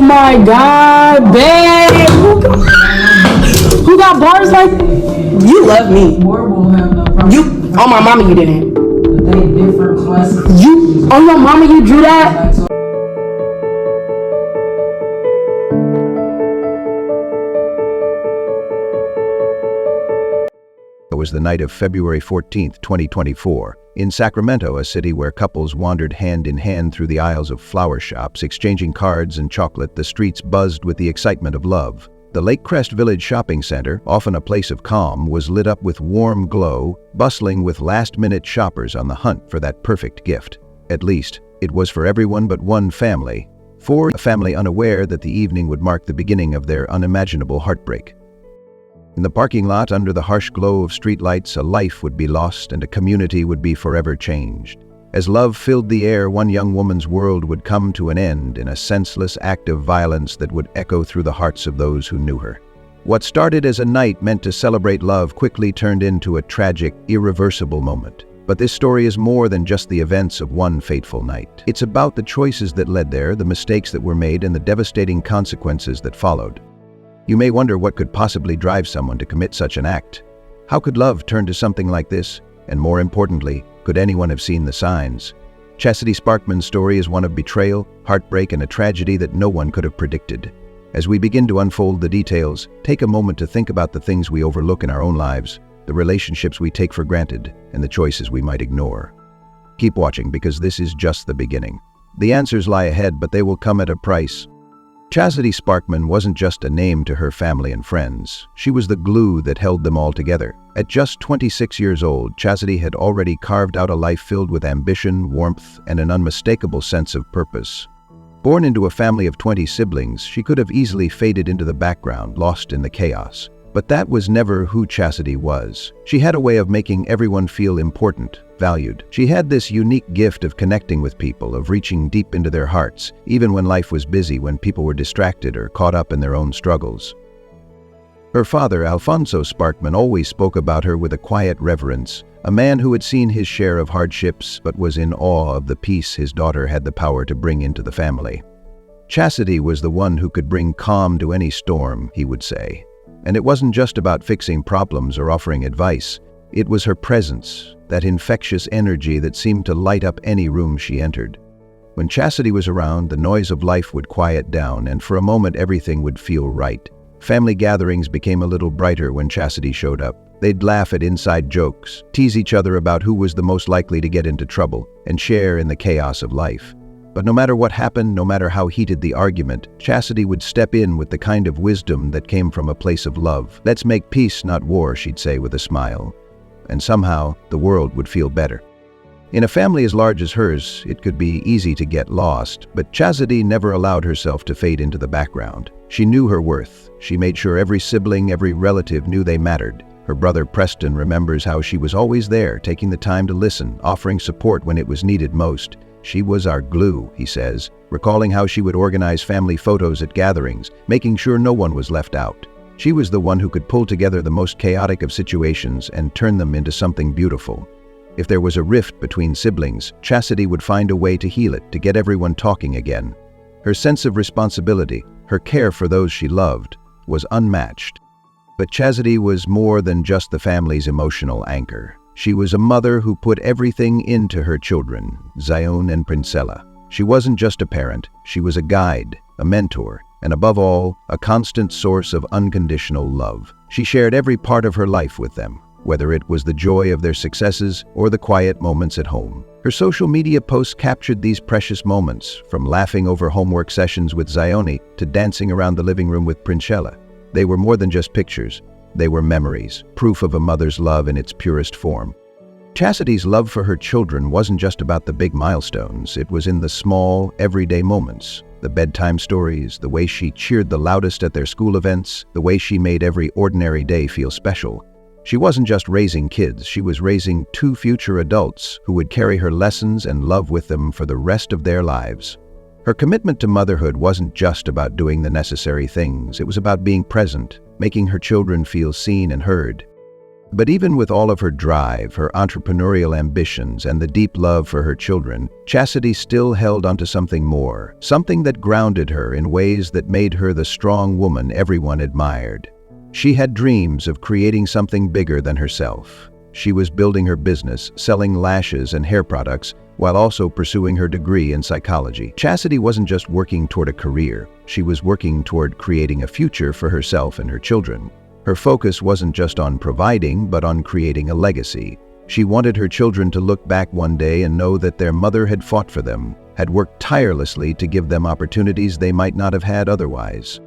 my God, babe. Who got bars like you? Love me. You on my mama, you didn't. You on your mama, you drew that. It was the night of February 14th, 2024, in Sacramento, a city where couples wandered hand in hand through the aisles of flower shops, exchanging cards and chocolate. The streets buzzed with the excitement of love. The Lake Crest Village shopping center, often a place of calm, was lit up with warm glow, bustling with last-minute shoppers on the hunt for that perfect gift. At least, it was for everyone but one family. For a family unaware that the evening would mark the beginning of their unimaginable heartbreak. In the parking lot, under the harsh glow of streetlights, a life would be lost and a community would be forever changed. As love filled the air, one young woman's world would come to an end in a senseless act of violence that would echo through the hearts of those who knew her. What started as a night meant to celebrate love quickly turned into a tragic, irreversible moment. But this story is more than just the events of one fateful night. It's about the choices that led there, the mistakes that were made, and the devastating consequences that followed. You may wonder what could possibly drive someone to commit such an act. How could love turn to something like this? And more importantly, could anyone have seen the signs? Chasity Sparkman's story is one of betrayal, heartbreak, and a tragedy that no one could have predicted. As we begin to unfold the details, take a moment to think about the things we overlook in our own lives, the relationships we take for granted, and the choices we might ignore. Keep watching, because this is just the beginning. The answers lie ahead, but they will come at a price. Chasity Sparkman wasn't just a name to her family and friends. She was the glue that held them all together. At just 26 years old, Chasity had already carved out a life filled with ambition, warmth, and an unmistakable sense of purpose. Born into a family of 20 siblings, she could have easily faded into the background, lost in the chaos. But that was never who Chasity was. She had a way of making everyone feel important, valued. She had this unique gift of connecting with people, of reaching deep into their hearts, even when life was busy, when people were distracted or caught up in their own struggles. Her father, Alfonso Sparkman, always spoke about her with a quiet reverence, a man who had seen his share of hardships but was in awe of the peace his daughter had the power to bring into the family. Chasity was the one who could bring calm to any storm, he would say. And it wasn't just about fixing problems or offering advice. It was her presence, that infectious energy that seemed to light up any room she entered. When Chasity was around, the noise of life would quiet down, and for a moment everything would feel right. Family gatherings became a little brighter when Chasity showed up. They'd laugh at inside jokes, tease each other about who was the most likely to get into trouble, and share in the chaos of life. But no matter what happened, no matter how heated the argument, Chasity would step in with the kind of wisdom that came from a place of love. "Let's make peace, not war," she'd say with a smile. And somehow, the world would feel better. In a family as large as hers, it could be easy to get lost, but Chasity never allowed herself to fade into the background. She knew her worth. She made sure every sibling, every relative knew they mattered. Her brother Preston remembers how she was always there, taking the time to listen, offering support when it was needed most. "She was our glue," he says, recalling how she would organize family photos at gatherings, making sure no one was left out. She was the one who could pull together the most chaotic of situations and turn them into something beautiful. If there was a rift between siblings, Chasity would find a way to heal it, to get everyone talking again. Her sense of responsibility, her care for those she loved, was unmatched. But Chasity was more than just the family's emotional anchor. She was a mother who put everything into her children, Zion and Princella. She wasn't just a parent, she was a guide, a mentor, and above all, a constant source of unconditional love. She shared every part of her life with them, whether it was the joy of their successes or the quiet moments at home. Her social media posts captured these precious moments, from laughing over homework sessions with Zioni to dancing around the living room with Princella. They were more than just pictures. They were memories, proof of a mother's love in its purest form. Chastity's love for her children wasn't just about the big milestones. It was in the small, everyday moments. The bedtime stories, the way she cheered the loudest at their school events, the way she made every ordinary day feel special. She wasn't just raising kids, she was raising two future adults who would carry her lessons and love with them for the rest of their lives. Her commitment to motherhood wasn't just about doing the necessary things. It was about being present, making her children feel seen and heard. But even with all of her drive, her entrepreneurial ambitions, and the deep love for her children, Chasity still held onto something more, something that grounded her in ways that made her the strong woman everyone admired. She had dreams of creating something bigger than herself. She was building her business, selling lashes and hair products, while also pursuing her degree in psychology. Chasity wasn't just working toward a career, she was working toward creating a future for herself and her children. Her focus wasn't just on providing, but on creating a legacy. She wanted her children to look back one day and know that their mother had fought for them, had worked tirelessly to give them opportunities they might not have had otherwise.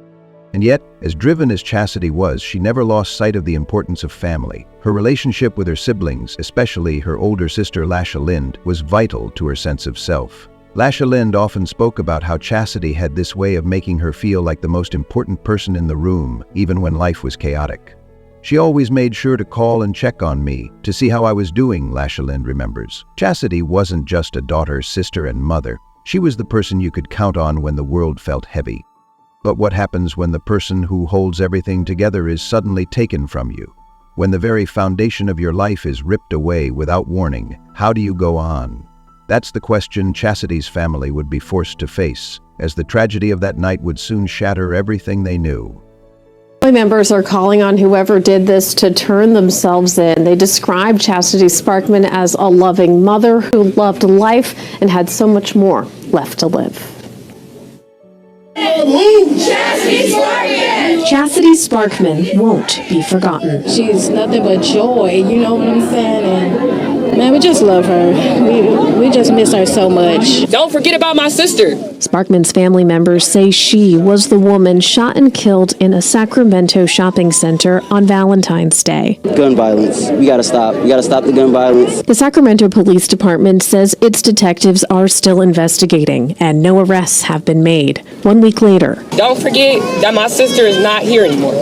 And yet, as driven as Chasity was, she never lost sight of the importance of family. Her relationship with her siblings, especially her older sister lled, was vital to her sense of self. lled often spoke about how Chasity had this way of making her feel like the most important person in the room, even when life was chaotic. She always made sure to call and check on me, to see how I was doing, lled remembers. Chasity wasn't just a daughter, sister, and mother. She was the person you could count on when the world felt heavy. But what happens when the person who holds everything together is suddenly taken from you? When the very foundation of your life is ripped away without warning, how do you go on? That's the question Chasity's family would be forced to face, as the tragedy of that night would soon shatter everything they knew. Family members are calling on whoever did this to turn themselves in. They described Chasity Sparkman as a loving mother who loved life and had so much more left to live. Chasity Sparkman won't be forgotten. She's nothing but joy, you know what I'm saying? And man, we just love her. We just miss her so much. Don't forget about my sister. Sparkman's family members say she was the woman shot and killed in a Sacramento shopping center on Valentine's Day. Gun violence. We gotta stop. We gotta stop the gun violence. The Sacramento Police Department says its detectives are still investigating and no arrests have been made. 1 week later, Don't forget that my sister is not here anymore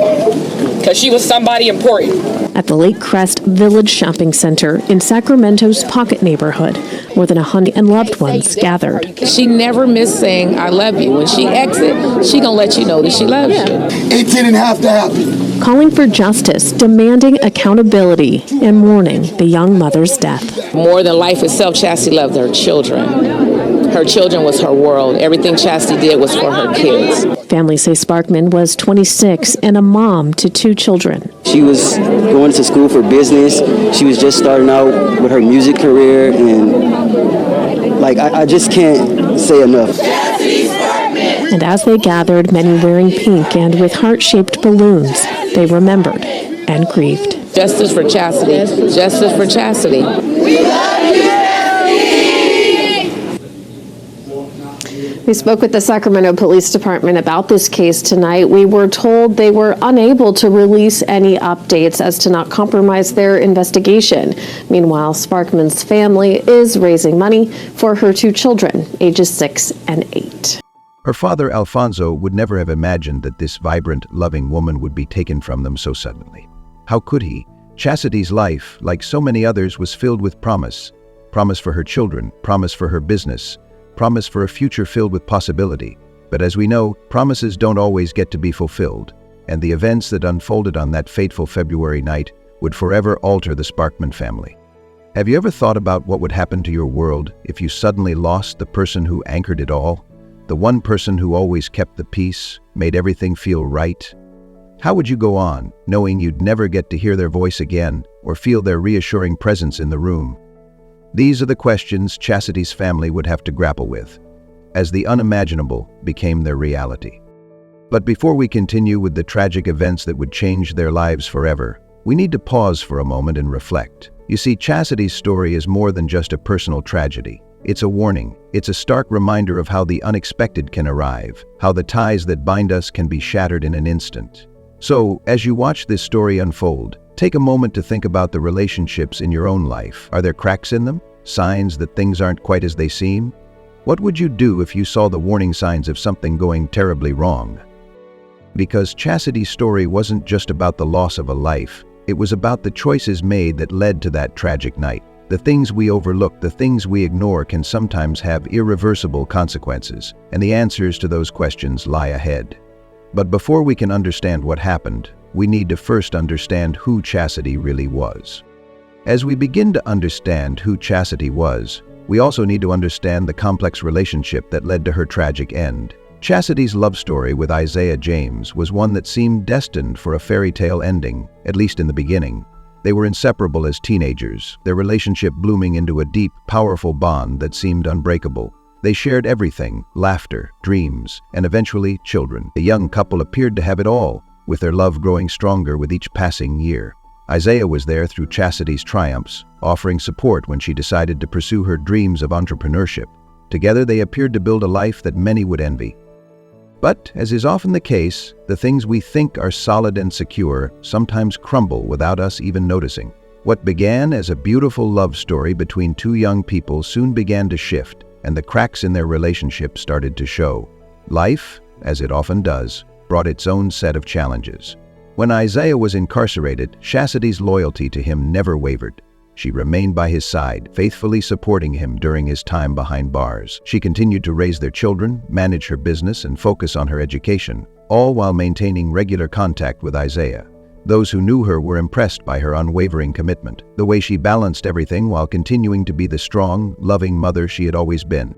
because she was somebody important. at the Lake Crest Village Shopping Center in Sacramento's Pocket neighborhood, more than 100 and loved ones gathered. She never missed saying, I love you. When she exits, she gonna let you know that she loves you. It didn't have to happen. Calling for justice, demanding accountability, and mourning the young mother's death. More than life itself, Chasity loved her children. Her children was her world. Everything Chasity did was for her kids. Families say Sparkman was 26 and a mom to 2 children. She was going to school for business. She was just starting out with her music career, and I just can't say enough. And as they gathered, many wearing pink and with heart-shaped balloons, they remembered and grieved. Justice for Chasity. Justice for Chasity. We spoke with the Sacramento Police Department about this case tonight. We were told they were unable to release any updates as to not compromise their investigation. Meanwhile, Sparkman's family is raising money for her 2 children, ages 6 and 8. Her father, Alfonso, would never have imagined that this vibrant, loving woman would be taken from them so suddenly. How could he? Chasity's life, like so many others, was filled with promise. Promise for her children, promise for her business, promise for a future filled with possibility. But as we know, promises don't always get to be fulfilled, and the events that unfolded on that fateful February night would forever alter the Sparkman family. Have you ever thought about what would happen to your world if you suddenly lost the person who anchored it all? The one person who always kept the peace, made everything feel right? How would you go on, knowing you'd never get to hear their voice again or feel their reassuring presence in the room? These are the questions Chasity's family would have to grapple with, as the unimaginable became their reality. But before we continue with the tragic events that would change their lives forever, we need to pause for a moment and reflect. You see, Chasity's story is more than just a personal tragedy. It's a warning. It's a stark reminder of how the unexpected can arrive, how the ties that bind us can be shattered in an instant. So, as you watch this story unfold, take a moment to think about the relationships in your own life. Are there cracks in them? Signs that things aren't quite as they seem? What would you do if you saw the warning signs of something going terribly wrong? Because Chasity's story wasn't just about the loss of a life, it was about the choices made that led to that tragic night. The things we overlook, the things we ignore can sometimes have irreversible consequences, and the answers to those questions lie ahead. But before we can understand what happened, we need to first understand who Chasity really was. As we begin to understand who Chasity was, we also need to understand the complex relationship that led to her tragic end. Chastity's love story with Isaiah James was one that seemed destined for a fairy tale ending, at least in the beginning. They were inseparable as teenagers, their relationship blooming into a deep, powerful bond that seemed unbreakable. They shared everything: laughter, dreams, and eventually children. The young couple appeared to have it all, with their love growing stronger with each passing year. Isaiah was there through Chastity's triumphs, offering support when she decided to pursue her dreams of entrepreneurship. Together they appeared to build a life that many would envy. But, as is often the case, the things we think are solid and secure sometimes crumble without us even noticing. What began as a beautiful love story between two young people soon began to shift, and the cracks in their relationship started to show. Life, as it often does, brought its own set of challenges. When Isaiah was incarcerated, Chastity's loyalty to him never wavered. She remained by his side, faithfully supporting him during his time behind bars. She continued to raise their children, manage her business, and focus on her education, all while maintaining regular contact with Isaiah. Those who knew her were impressed by her unwavering commitment, the way she balanced everything while continuing to be the strong, loving mother she had always been.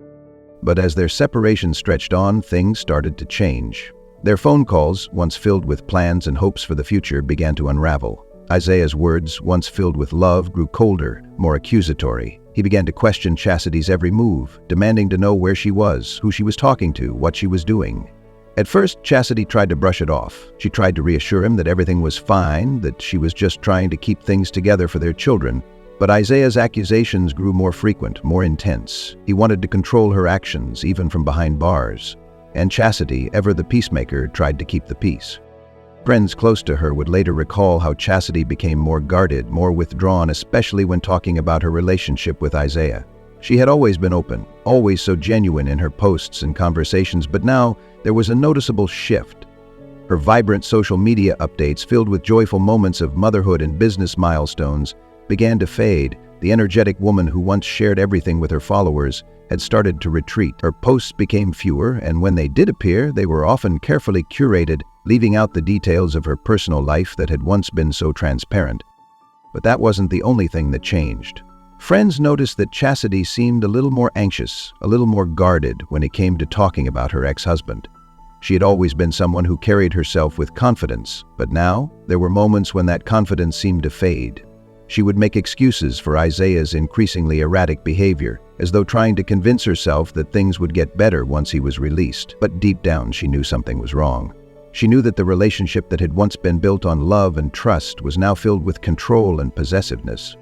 But as their separation stretched on, things started to change. Their phone calls, once filled with plans and hopes for the future, began to unravel. Isaiah's words, once filled with love, grew colder, more accusatory. He began to question Chastity's every move, demanding to know where she was, who she was talking to, what she was doing. At first, Chasity tried to brush it off. She tried to reassure him that everything was fine, that she was just trying to keep things together for their children. But Isaiah's accusations grew more frequent, more intense. He wanted to control her actions, even from behind bars. And Chasity, ever the peacemaker, tried to keep the peace. Friends close to her would later recall how Chasity became more guarded, more withdrawn, especially when talking about her relationship with Isaiah. She had always been open, always so genuine in her posts and conversations, but now there was a noticeable shift. Her vibrant social media updates, filled with joyful moments of motherhood and business milestones, began to fade. The energetic woman who once shared everything with her followers had started to retreat. Her posts became fewer, and when they did appear, they were often carefully curated, leaving out the details of her personal life that had once been so transparent. But that wasn't the only thing that changed. Friends noticed that Chasity seemed a little more anxious, a little more guarded when it came to talking about her ex-husband. She had always been someone who carried herself with confidence, but now there were moments when that confidence seemed to fade. She would make excuses for Isaiah's increasingly erratic behavior, as though trying to convince herself that things would get better once he was released. But deep down, she knew something was wrong. She knew that the relationship that had once been built on love and trust was now filled with control and possessiveness.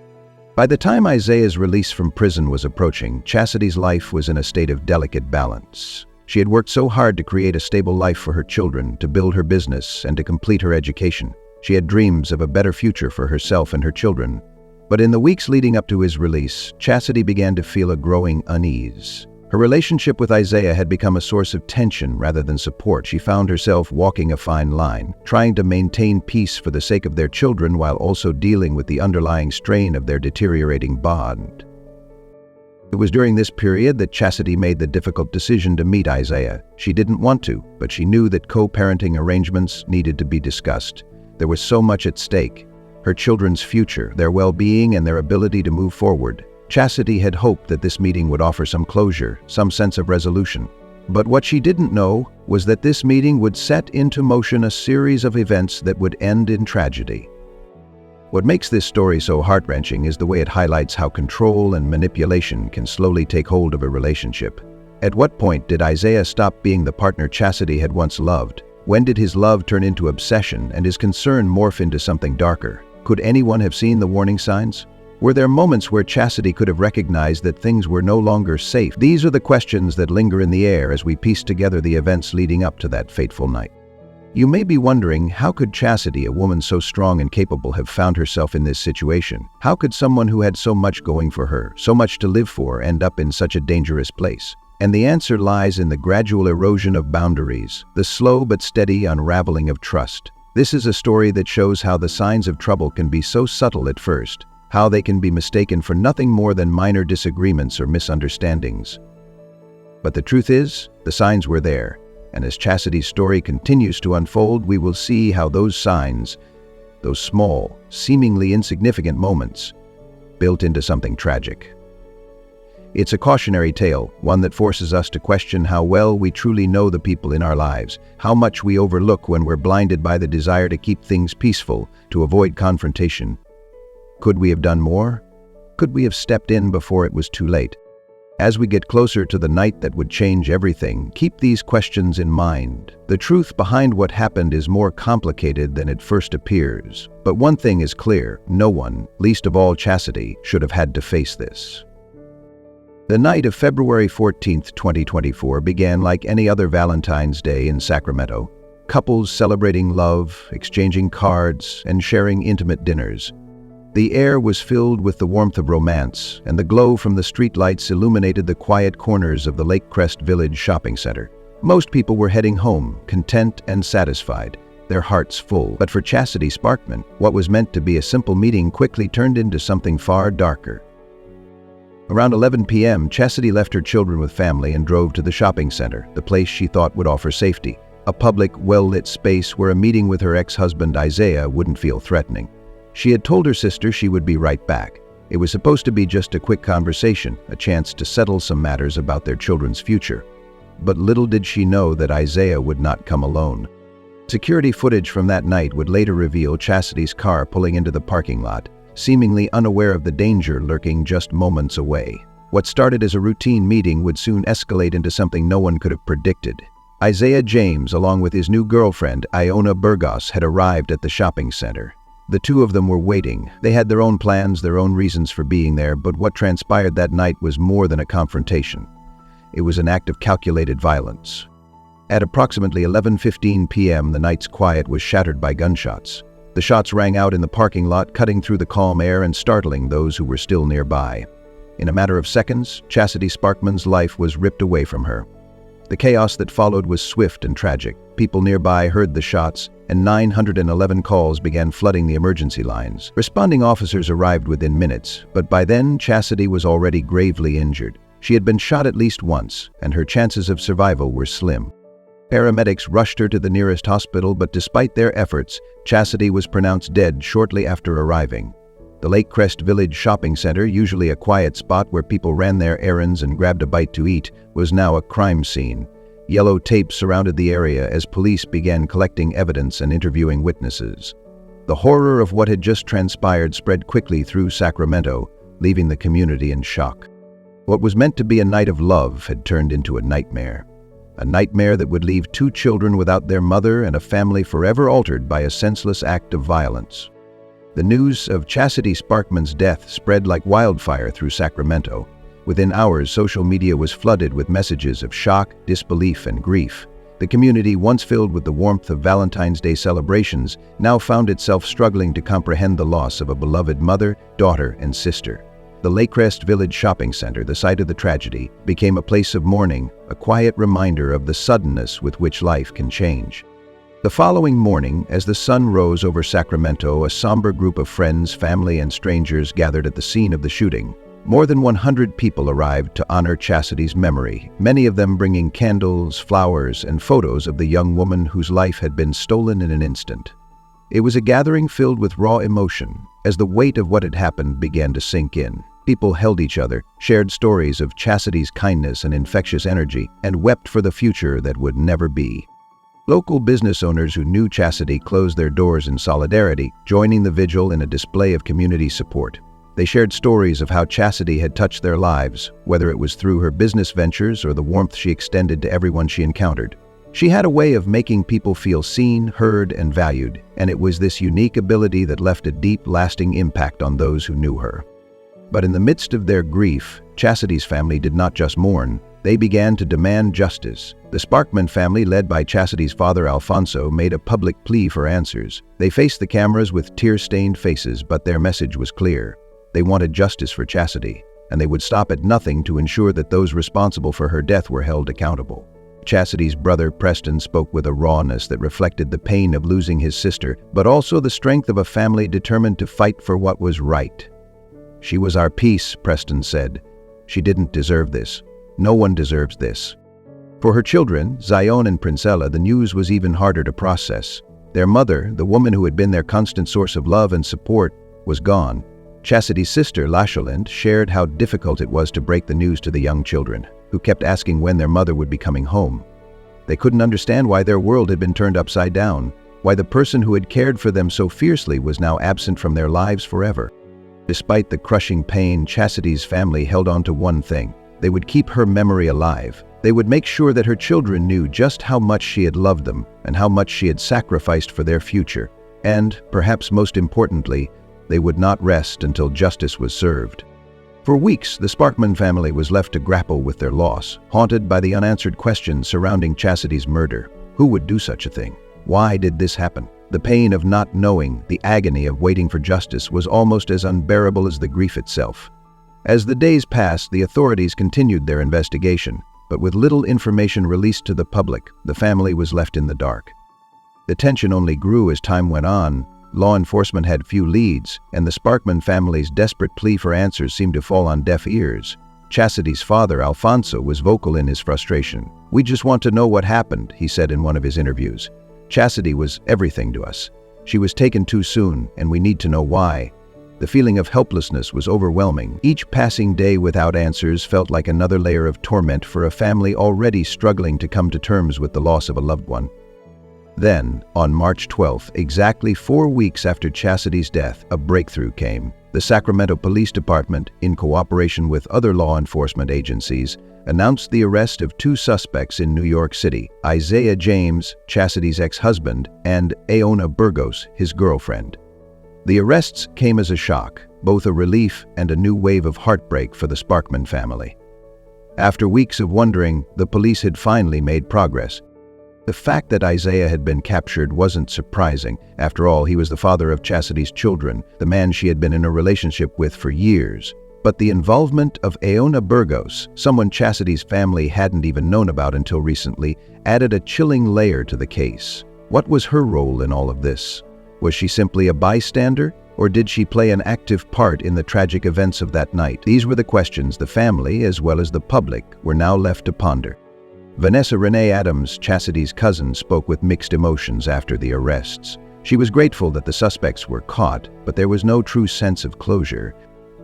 By the time Isaiah's release from prison was approaching, Chastity's life was in a state of delicate balance. She had worked so hard to create a stable life for her children, to build her business, and to complete her education. She had dreams of a better future for herself and her children. But in the weeks leading up to his release, Chasity began to feel a growing unease. Her relationship with Isaiah had become a source of tension rather than support. She found herself walking a fine line, trying to maintain peace for the sake of their children while also dealing with the underlying strain of their deteriorating bond. It was during this period that Chasity made the difficult decision to meet Isaiah. She didn't want to, but she knew that co-parenting arrangements needed to be discussed. There was so much at stake: her children's future, their well-being, and their ability to move forward. Chasity had hoped that this meeting would offer some closure, some sense of resolution. But what she didn't know was that this meeting would set into motion a series of events that would end in tragedy. What makes this story so heart-wrenching is the way it highlights how control and manipulation can slowly take hold of a relationship. At what point did Isaiah stop being the partner Chasity had once loved? When did his love turn into obsession and his concern morph into something darker? Could anyone have seen the warning signs? Were there moments where Chasity could have recognized that things were no longer safe? These are the questions that linger in the air as we piece together the events leading up to that fateful night. You may be wondering, how could Chasity, a woman so strong and capable, have found herself in this situation? How could someone who had so much going for her, so much to live for, end up in such a dangerous place? And the answer lies in the gradual erosion of boundaries, the slow but steady unraveling of trust. This is a story that shows how the signs of trouble can be so subtle at first, how they can be mistaken for nothing more than minor disagreements or misunderstandings. But the truth is, the signs were there. And as Chasity's story continues to unfold, we will see how those signs, those small, seemingly insignificant moments, built into something tragic. It's a cautionary tale, one that forces us to question how well we truly know the people in our lives, how much we overlook when we're blinded by the desire to keep things peaceful, to avoid confrontation. Could we have done more? Could we have stepped in before it was too late? As we get closer to the night that would change everything, keep these questions in mind. The truth behind what happened is more complicated than it first appears. But one thing is clear: no one, least of all Chasity, should have had to face this. The night of February 14, 2024 began like any other Valentine's Day in Sacramento. Couples celebrating love, exchanging cards, and sharing intimate dinners. The air was filled with the warmth of romance, and the glow from the streetlights illuminated the quiet corners of the Lake Crest Village shopping center. Most people were heading home, content and satisfied, their hearts full. But for Chasity Sparkman, what was meant to be a simple meeting quickly turned into something far darker. Around 11 p.m., Chasity left her children with family and drove to the shopping center, the place she thought would offer safety. A public, well-lit space where a meeting with her ex-husband Isaiah wouldn't feel threatening. She had told her sister she would be right back. It was supposed to be just a quick conversation, a chance to settle some matters about their children's future. But little did she know that Isaiah would not come alone. Security footage from that night would later reveal Chasity's car pulling into the parking lot, seemingly unaware of the danger lurking just moments away. What started as a routine meeting would soon escalate into something no one could have predicted. Isaiah James, along with his new girlfriend, Iona Burgos, had arrived at the shopping center. The two of them were waiting. They had their own plans, their own reasons for being there, but what transpired that night was more than a confrontation. It was an act of calculated violence. At approximately 11:15 p.m., the night's quiet was shattered by gunshots. The shots rang out in the parking lot, cutting through the calm air and startling those who were still nearby. In a matter of seconds, Chasity Sparkman's life was ripped away from her. The chaos that followed was swift and tragic. People nearby heard the shots, and 911 calls began flooding the emergency lines. Responding officers arrived within minutes, but by then, Chasity was already gravely injured. She had been shot at least once, and her chances of survival were slim. Paramedics rushed her to the nearest hospital, but despite their efforts, Chasity was pronounced dead shortly after arriving. The Lake Crest Village shopping center, usually a quiet spot where people ran their errands and grabbed a bite to eat, was now a crime scene. Yellow tape surrounded the area as police began collecting evidence and interviewing witnesses. The horror of what had just transpired spread quickly through Sacramento, leaving the community in shock. What was meant to be a night of love had turned into a nightmare. A nightmare that would leave two children without their mother and a family forever altered by a senseless act of violence. The news of Chasity Sparkman's death spread like wildfire through Sacramento. Within hours, social media was flooded with messages of shock, disbelief, and grief. The community, once filled with the warmth of Valentine's Day celebrations, now found itself struggling to comprehend the loss of a beloved mother, daughter, and sister. The Lake Crest Village shopping center, the site of the tragedy, became a place of mourning, a quiet reminder of the suddenness with which life can change. The following morning, as the sun rose over Sacramento, a somber group of friends, family, and strangers gathered at the scene of the shooting. More than 100 people arrived to honor Chastity's memory, many of them bringing candles, flowers, and photos of the young woman whose life had been stolen in an instant. It was a gathering filled with raw emotion, as the weight of what had happened began to sink in. People held each other, shared stories of Chastity's kindness and infectious energy, and wept for the future that would never be. Local business owners who knew Chasity closed their doors in solidarity, joining the vigil in a display of community support. They shared stories of how Chasity had touched their lives, whether it was through her business ventures or the warmth she extended to everyone she encountered. She had a way of making people feel seen, heard, and valued, and it was this unique ability that left a deep, lasting impact on those who knew her. But in the midst of their grief, Chastity's family did not just mourn, they began to demand justice. The Sparkman family, led by Chastity's father Alfonso, made a public plea for answers. They faced the cameras with tear-stained faces, but their message was clear. They wanted justice for Chasity, and they would stop at nothing to ensure that those responsible for her death were held accountable. Chastity's brother Preston spoke with a rawness that reflected the pain of losing his sister, but also the strength of a family determined to fight for what was right. "She was our peace," Preston said. "She didn't deserve this. No one deserves this." For her children, Zion and Princella, the news was even harder to process. Their mother, the woman who had been their constant source of love and support, was gone. Chastity's sister, Lashalyn, shared how difficult it was to break the news to the young children, who kept asking when their mother would be coming home. They couldn't understand why their world had been turned upside down, why the person who had cared for them so fiercely was now absent from their lives forever. Despite the crushing pain, Chastity's family held on to one thing. They would keep her memory alive. They would make sure that her children knew just how much she had loved them and how much she had sacrificed for their future. And, perhaps most importantly, they would not rest until justice was served. For weeks, the Sparkman family was left to grapple with their loss, haunted by the unanswered questions surrounding Chastity's murder. Who would do such a thing? Why did this happen? The pain of not knowing, the agony of waiting for justice was almost as unbearable as the grief itself. As the days passed, the authorities continued their investigation, but with little information released to the public, the family was left in the dark. The tension only grew as time went on. Law enforcement had few leads, and the Sparkman family's desperate plea for answers seemed to fall on deaf ears. Chastity's father, Alfonso, was vocal in his frustration. "We just want to know what happened," he said in one of his interviews. "Chasity was everything to us. She was taken too soon, and we need to know why." The feeling of helplessness was overwhelming. Each passing day without answers felt like another layer of torment for a family already struggling to come to terms with the loss of a loved one. Then, on March 12th, exactly 4 weeks after Chastity's death, a breakthrough came. The Sacramento Police Department, in cooperation with other law enforcement agencies, announced the arrest of 2 suspects in New York City, Isaiah James, Chastity's ex-husband, and Aona Burgos, his girlfriend. The arrests came as a shock, both a relief and a new wave of heartbreak for the Sparkman family. After weeks of wondering, the police had finally made progress. The fact that Isaiah had been captured wasn't surprising. After all, he was the father of Chastity's children, the man she had been in a relationship with for years. But the involvement of Aona Burgos, someone Chastity's family hadn't even known about until recently, added a chilling layer to the case. What was her role in all of this? Was she simply a bystander, or did she play an active part in the tragic events of that night? These were the questions the family, as well as the public, were now left to ponder. Vanessa Renee Adams, Chastity's cousin, spoke with mixed emotions after the arrests. She was grateful that the suspects were caught, but there was no true sense of closure.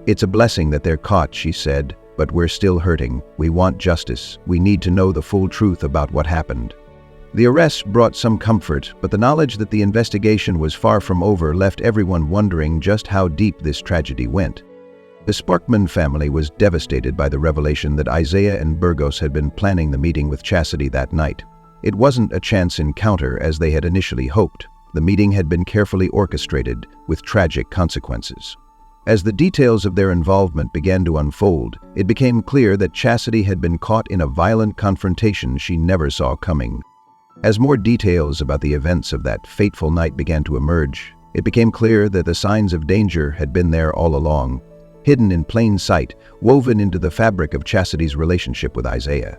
"It's a blessing that they're caught," she said, "but we're still hurting. We want justice. We need to know the full truth about what happened." The arrests brought some comfort, but the knowledge that the investigation was far from over left everyone wondering just how deep this tragedy went. The Sparkman family was devastated by the revelation that Isaiah and Burgos had been planning the meeting with Chasity that night. It wasn't a chance encounter as they had initially hoped. The meeting had been carefully orchestrated, with tragic consequences. As the details of their involvement began to unfold, it became clear that Chasity had been caught in a violent confrontation she never saw coming. As more details about the events of that fateful night began to emerge, it became clear that the signs of danger had been there all along, hidden in plain sight, woven into the fabric of Chastity's relationship with Isaiah.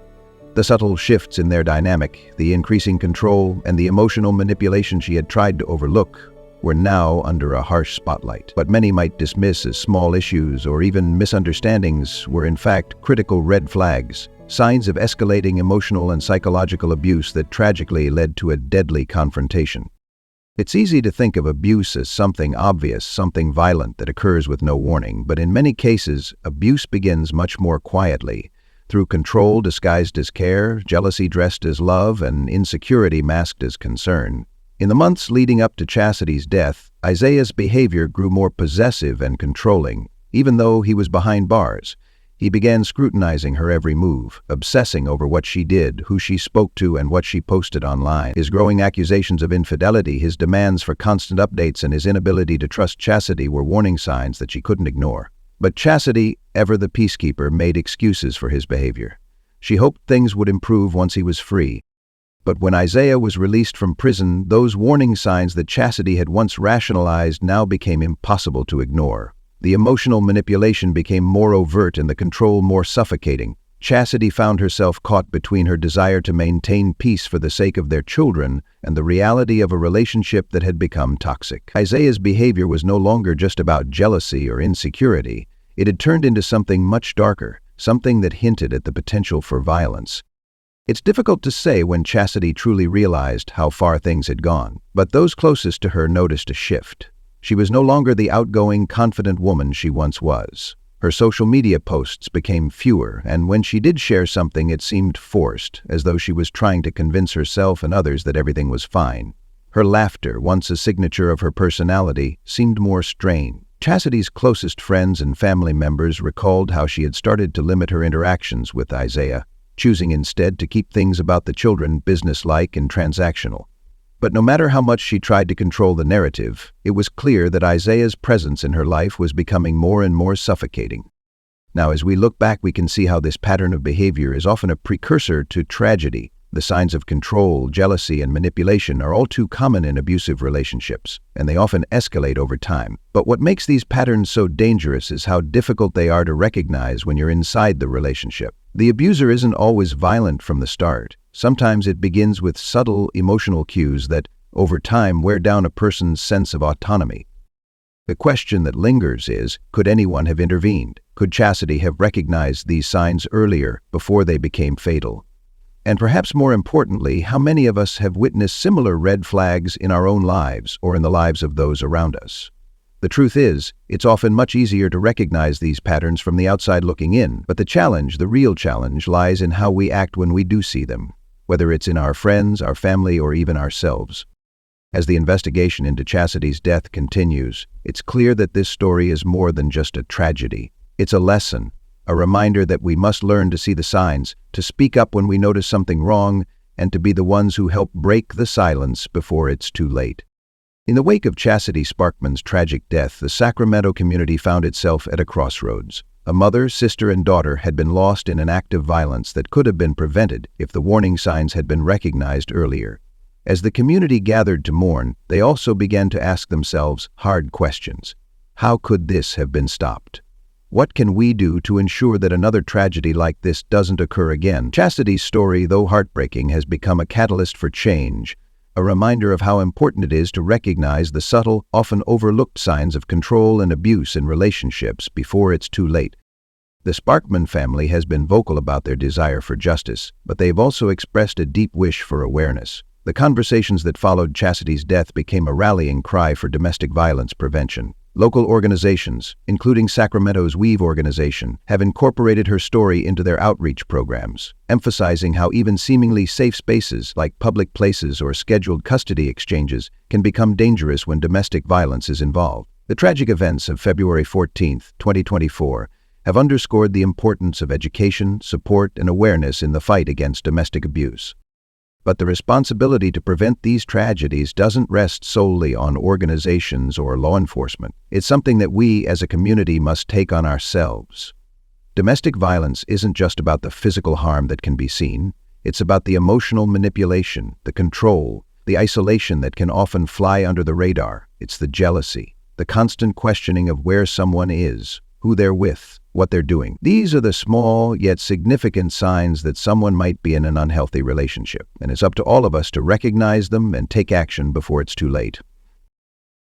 The subtle shifts in their dynamic, the increasing control, and the emotional manipulation she had tried to overlook were now under a harsh spotlight. What many might dismiss as small issues or even misunderstandings were in fact critical red flags, signs of escalating emotional and psychological abuse that tragically led to a deadly confrontation. It's easy to think of abuse as something obvious, something violent that occurs with no warning, but in many cases, abuse begins much more quietly, through control disguised as care, jealousy dressed as love, and insecurity masked as concern. In the months leading up to Chastity's death, Isaiah's behavior grew more possessive and controlling. Even though he was behind bars, he began scrutinizing her every move, obsessing over what she did, who she spoke to, and what she posted online. His growing accusations of infidelity, his demands for constant updates, and his inability to trust Chasity were warning signs that she couldn't ignore. But Chasity, ever the peacekeeper, made excuses for his behavior. She hoped things would improve once he was free. But when Isaiah was released from prison, those warning signs that Chasity had once rationalized now became impossible to ignore. The emotional manipulation became more overt and the control more suffocating. Chasity found herself caught between her desire to maintain peace for the sake of their children and the reality of a relationship that had become toxic. Isaiah's behavior was no longer just about jealousy or insecurity. It had turned into something much darker, something that hinted at the potential for violence. It's difficult to say when Chasity truly realized how far things had gone, but those closest to her noticed a shift. She was no longer the outgoing, confident woman she once was. Her social media posts became fewer, and when she did share something, it seemed forced, as though she was trying to convince herself and others that everything was fine. Her laughter, once a signature of her personality, seemed more strained. Chastity's closest friends and family members recalled how she had started to limit her interactions with Isaiah, choosing instead to keep things about the children businesslike and transactional. But no matter how much she tried to control the narrative, it was clear that Isaiah's presence in her life was becoming more and more suffocating. Now, as we look back, we can see how this pattern of behavior is often a precursor to tragedy. The signs of control, jealousy, and manipulation are all too common in abusive relationships, and they often escalate over time. But what makes these patterns so dangerous is how difficult they are to recognize when you're inside the relationship. The abuser isn't always violent from the start. Sometimes it begins with subtle emotional cues that, over time, wear down a person's sense of autonomy. The question that lingers is, could anyone have intervened? Could Chasity have recognized these signs earlier, before they became fatal? And perhaps more importantly, how many of us have witnessed similar red flags in our own lives or in the lives of those around us? The truth is, it's often much easier to recognize these patterns from the outside looking in, but the real challenge, lies in how we act when we do see them, whether it's in our friends, our family, or even ourselves. As the investigation into Chastity's death continues, it's clear that this story is more than just a tragedy. It's a lesson, a reminder that we must learn to see the signs, to speak up when we notice something wrong, and to be the ones who help break the silence before it's too late. In the wake of Chasity Sparkman's tragic death, the Sacramento community found itself at a crossroads. A mother, sister, and daughter had been lost in an act of violence that could have been prevented if the warning signs had been recognized earlier. As the community gathered to mourn, they also began to ask themselves hard questions. How could this have been stopped? What can we do to ensure that another tragedy like this doesn't occur again? Chastity's story, though heartbreaking, has become a catalyst for change, a reminder of how important it is to recognize the subtle, often overlooked signs of control and abuse in relationships before it's too late. The Sparkman family has been vocal about their desire for justice, but they've also expressed a deep wish for awareness. The conversations that followed Chastity's death became a rallying cry for domestic violence prevention. Local organizations, including Sacramento's Weave organization, have incorporated her story into their outreach programs, emphasizing how even seemingly safe spaces like public places or scheduled custody exchanges can become dangerous when domestic violence is involved. The tragic events of February 14, 2024, have underscored the importance of education, support, and awareness in the fight against domestic abuse. But the responsibility to prevent these tragedies doesn't rest solely on organizations or law enforcement. It's something that we as a community must take on ourselves. Domestic violence isn't just about the physical harm that can be seen. It's about the emotional manipulation, the control, the isolation that can often fly under the radar. It's the jealousy, the constant questioning of where someone is, who they're with, what they're doing. These are the small yet significant signs that someone might be in an unhealthy relationship, and it's up to all of us to recognize them and take action before it's too late.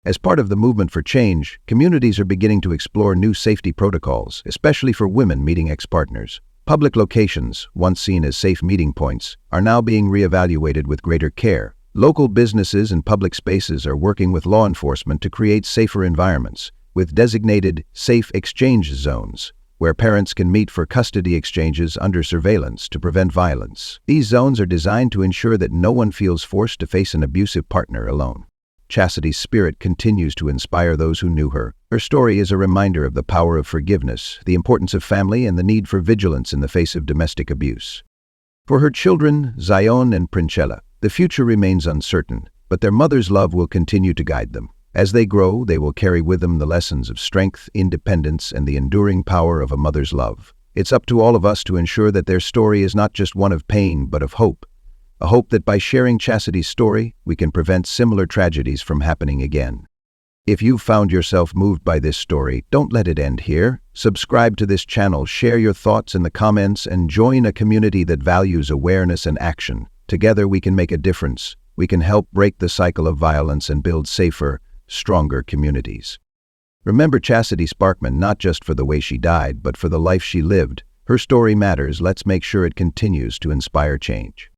As part of the movement for change, communities are beginning to explore new safety protocols, especially for women meeting ex-partners. Public locations, once seen as safe meeting points, are now being reevaluated with greater care. Local businesses and public spaces are working with law enforcement to create safer environments, with designated safe exchange zones, where parents can meet for custody exchanges under surveillance to prevent violence. These zones are designed to ensure that no one feels forced to face an abusive partner alone. Chastity's spirit continues to inspire those who knew her. Her story is a reminder of the power of forgiveness, the importance of family, and the need for vigilance in the face of domestic abuse. For her children, Zion and Princella, the future remains uncertain, but their mother's love will continue to guide them. As they grow, they will carry with them the lessons of strength, independence, and the enduring power of a mother's love. It's up to all of us to ensure that their story is not just one of pain, but of hope. A hope that by sharing Chastity's story, we can prevent similar tragedies from happening again. If you've found yourself moved by this story, don't let it end here. Subscribe to this channel, share your thoughts in the comments, and join a community that values awareness and action. Together we can make a difference. We can help break the cycle of violence and build safer, stronger communities. Remember Chasity Sparkman not just for the way she died, but for the life she lived, Her story matters. Let's make sure it continues to inspire change.